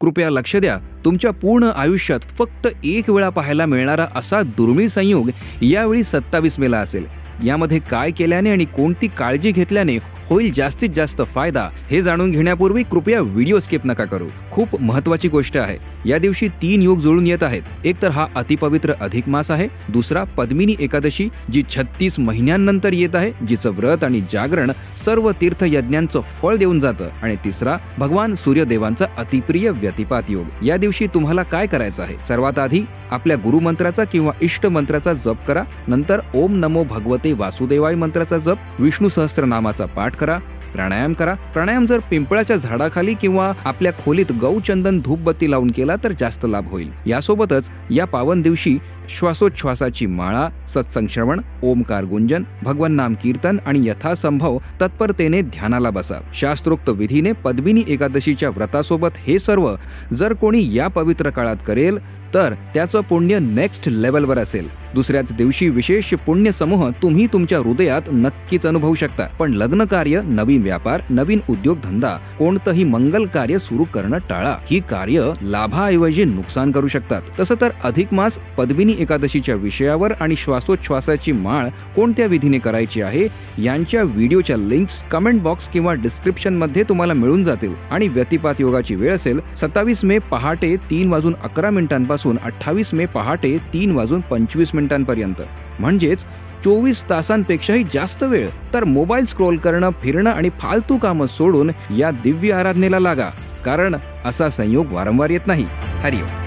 कृपया लक्ष द्या, तुमच्या पूर्ण आयुष्यात फक्त एक वेळा पाहायला मिळणारा असा दुर्मिळ संयोग यावेळी 27 मेला असेल. यामध्ये काय केल्याने आणि कोणती काळजी घेतल्याने होईल जास्तीत जास्त फायदा हे जाणून घेण्यापूर्वी कृपया व्हिडिओ स्किप नका करू. खूप महत्त्वाची गोष्ट आहे. या दिवशी 3 योग जुळून येत आहेत. एक तर हा अतिपवित्र अधिक मास आहे, दुसरा पद्मिनी एकादशी जी 36 महिन्यांनंतर येत आहे, जिचं व्रत आणि जागरण सर्व तीर्थ यज्ञांचं फळ देऊन जातं, आणि तिसरा भगवान सूर्यदेवांचा अतिप्रिय व्यतिपात योग. या दिवशी तुम्हाला काय करायचं आहे? सर्वात आधी आपल्या गुरुमंत्राचा किंवा इष्ट मंत्राचा जप करा. नंतर ओम नमो भगवते वासुदेवाय मंत्राचा जप, विष्णू सहस्त्रनामाचा पाठ करा, प्राणायाम करा. प्राणायाम जर पिंपळाच्या झाडाखाली किंवा आपल्या खोलीत गौचंदन धूपबत्ती लावून केला तर जास्त लाभ होईल. यासोबतच या पावन दिवशी श्वासोच्छ्वासाची माळा, सत्संग श्रवण, ओमकार गुंजन, भगवान नाम कीर्तन आणि यथासंभव तत्परतेने ध्यानाला बसा. शास्त्रोक्त विधीने पद्मिनी एकादशीच्या व्रतासोबत हे सर्व जर कोणी या पवित्र काळात करेल तर त्याचं पुण्य नेक्स्ट लेवलवर असेल. दुसऱ्याच दिवशी विशेष पुण्य समूह तुम्ही तुमच्या हृदयात नक्कीच अनुभवू शकता. पण लग्न कार्य, नवीन व्यापार, नवीन उद्योगधंदा, कोणतंही मंगल कार्य सुरू करणं टाळा. ही कार्य लाभाऐवजी नुकसान करू शकतात. तसं तर अधिक मास, पद्मिनी एकादशीच्या विषयावर आणि श्वासोच्छ्वासाची माळ कोणत्या विधीने करायची आहे यांच्या व्हिडिओच्या लिंक्स कमेंट बॉक्स किंवा डिस्क्रिप्शन मध्ये तुम्हाला मिळून जातील. आणि व्यतिपात योगाची वेळ असेल 27 मे पहाटे 3:11 पासून 28 मे पहाटे 3:25 पर्यंत, म्हणजेच 24 तासांपेक्षाही जास्त वेळ. तर मोबाईल स्क्रोल करणं, फिरणं आणि फालतू कामं सोडून या दिव्य आराधनेला लागा, कारण असा संयोग वारंवार येत नाही. हरिओम.